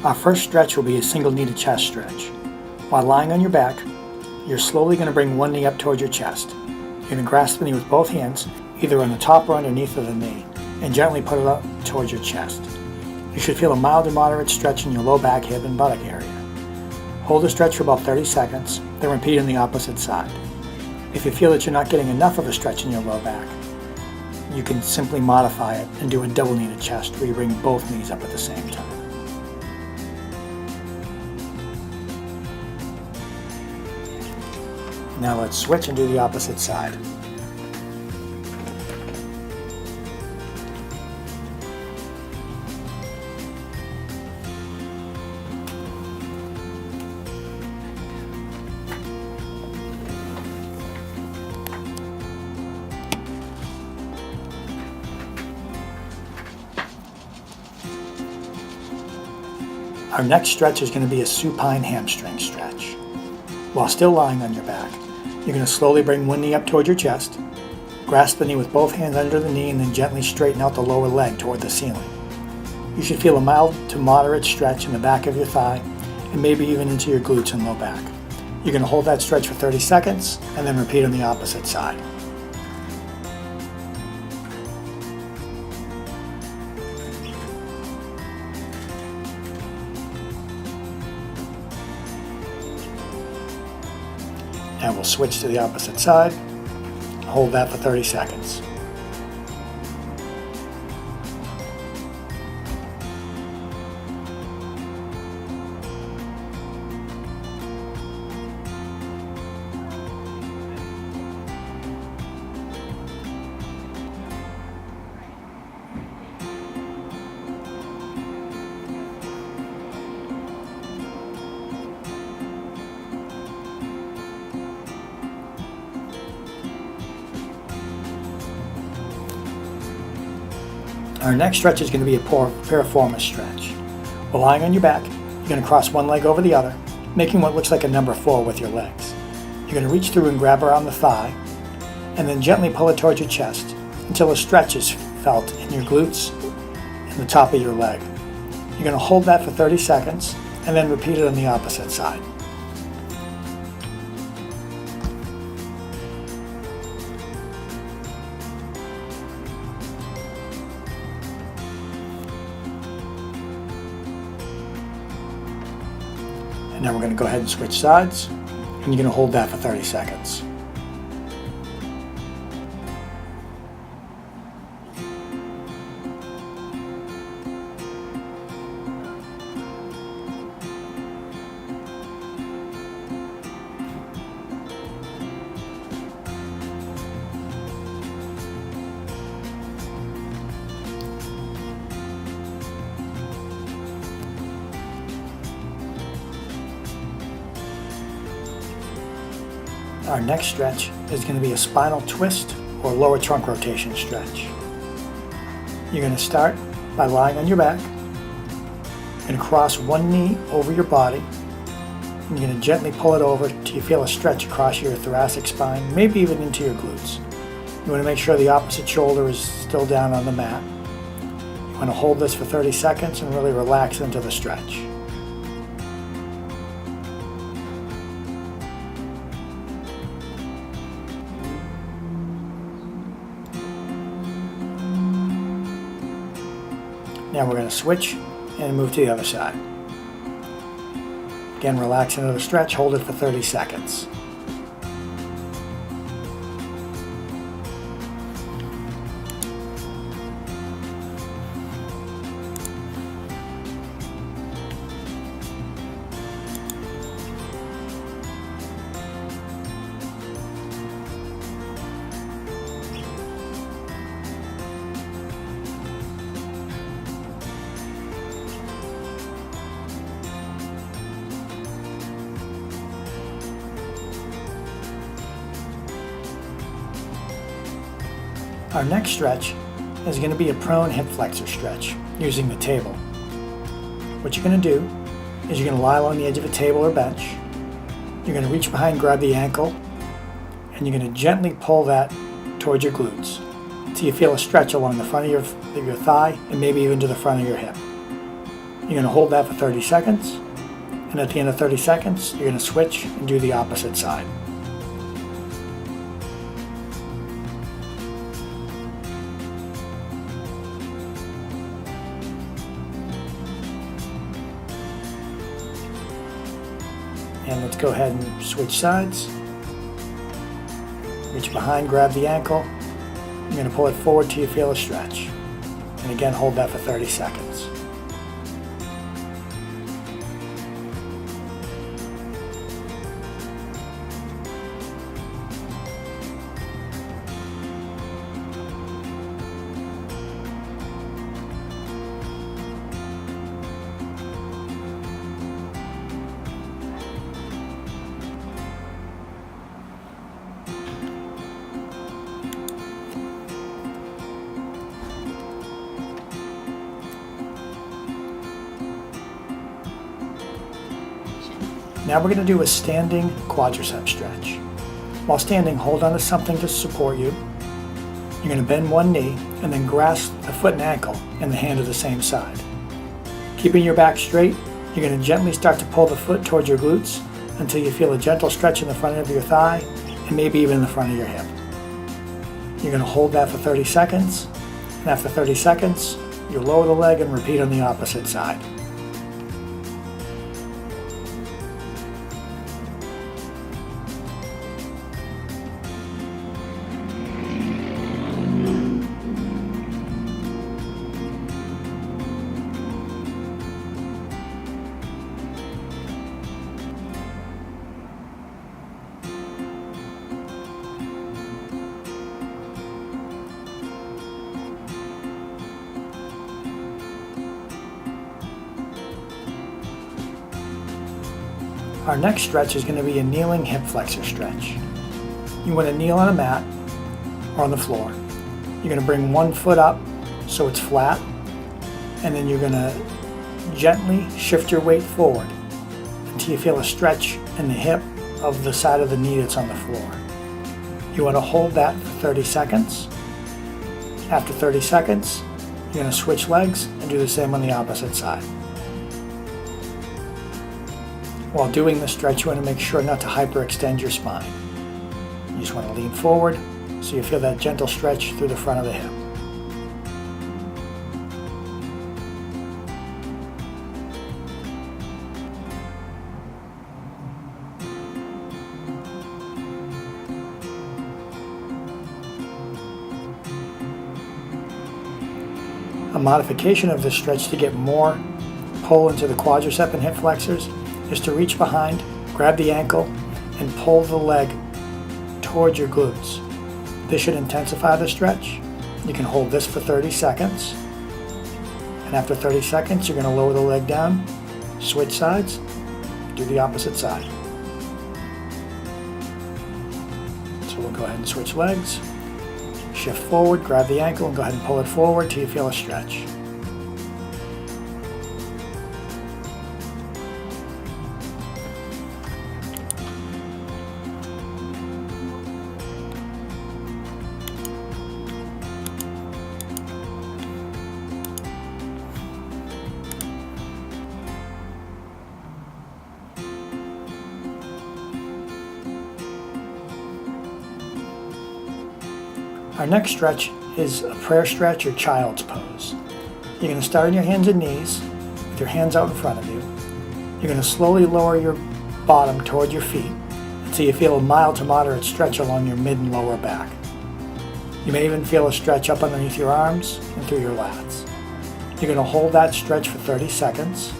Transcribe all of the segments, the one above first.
Our first stretch will be a single knee to chest stretch. While lying on your back, you're slowly going to bring one knee up towards your chest. You're going to grasp the knee with both hands, either on the top or underneath of the knee, and gently put it up towards your chest. You should feel a mild to moderate stretch in your low back, hip, and buttock area. Hold the stretch for about 30 seconds, then repeat on the opposite side. If you feel that you're not getting enough of a stretch in your low back, you can simply modify it and do a double knee to chest where you bring both knees up at the same time. Now let's switch and do the opposite side. Our next stretch is going to be a supine hamstring stretch. While still lying on your back, you're going to slowly bring one knee up toward your chest, grasp the knee with both hands under the knee, and then gently straighten out the lower leg toward the ceiling. You should feel a mild to moderate stretch in the back of your thigh and maybe even into your glutes and low back. You're going to hold that stretch for 30 seconds and then repeat on the opposite side. Now we'll switch to the opposite side, hold that for 30 seconds. Our next stretch is going to be a piriformis stretch. While lying on your back, you're going to cross one leg over the other, making what looks like a number 4 with your legs. You're going to reach through and grab around the thigh, and then gently pull it towards your chest until a stretch is felt in your glutes and the top of your leg. You're going to hold that for 30 seconds, and then repeat it on the opposite side. And now we're going to go ahead and switch sides, and you're going to hold that for 30 seconds. Our next stretch is going to be a spinal twist or lower trunk rotation stretch. You're going to start by lying on your back. You're going to cross one knee over your body, and you're going to gently pull it over till you feel a stretch across your thoracic spine, maybe even into your glutes. You want to make sure the opposite shoulder is still down on the mat. You want to hold this for 30 seconds and really relax into the stretch. Now we're going to switch and move to the other side. Again, relax into the stretch, hold it for 30 seconds. Our next stretch is going to be a prone hip flexor stretch using the table. What you're going to do is you're going to lie along the edge of a table or bench. You're going to reach behind, grab the ankle, and you're going to gently pull that towards your glutes until you feel a stretch along the front of your thigh and maybe even to the front of your hip. You're going to hold that for 30 seconds, and at the end of 30 seconds, you're going to switch and do the opposite side. And let's go ahead and switch sides. Reach behind, grab the ankle. You're going to pull it forward till you feel a stretch. And again, hold that for 30 seconds. Now we're going to do a standing quadricep stretch. While standing, hold on to something to support you. You're going to bend one knee and then grasp the foot and ankle in the hand of the same side. Keeping your back straight, you're going to gently start to pull the foot towards your glutes until you feel a gentle stretch in the front of your thigh and maybe even in the front of your hip. You're going to hold that for 30 seconds, and after 30 seconds, you lower the leg and repeat on the opposite side. Our next stretch is going to be a kneeling hip flexor stretch. You want to kneel on a mat or on the floor. You're going to bring one foot up so it's flat, and then you're going to gently shift your weight forward until you feel a stretch in the hip of the side of the knee that's on the floor. You want to hold that for 30 seconds. After 30 seconds, you're going to switch legs and do the same on the opposite side. While doing the stretch, you want to make sure not to hyperextend your spine. You just want to lean forward so you feel that gentle stretch through the front of the hip. A modification of this stretch to get more pull into the quadricep and hip flexors is to reach behind, grab the ankle, and pull the leg towards your glutes. This should intensify the stretch. You can hold this for 30 seconds. And after 30 seconds, you're going to lower the leg down, switch sides, do the opposite side. So we'll go ahead and switch legs, shift forward, grab the ankle, and go ahead and pull it forward till you feel a stretch. Our next stretch is a prayer stretch or child's pose. You're going to start on your hands and knees with your hands out in front of you. You're going to slowly lower your bottom toward your feet until you feel a mild to moderate stretch along your mid and lower back. You may even feel a stretch up underneath your arms and through your lats. You're going to hold that stretch for 30 seconds.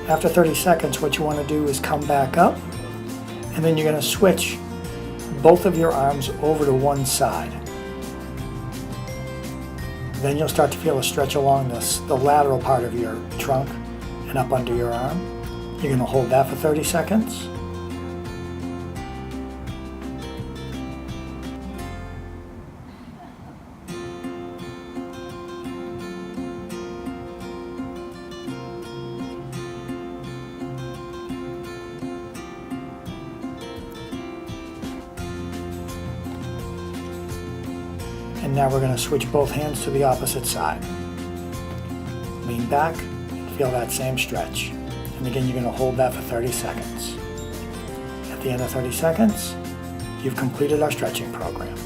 After 30 seconds, what you want to do is come back up, and then you're going to switch both of your arms over to one side. Then you'll start to feel a stretch along the lateral part of your trunk and up under your arm. You're going to hold that for 30 seconds. And now we're going to switch both hands to the opposite side. Lean back and feel that same stretch. And again, you're going to hold that for 30 seconds. At the end of 30 seconds, you've completed our stretching program.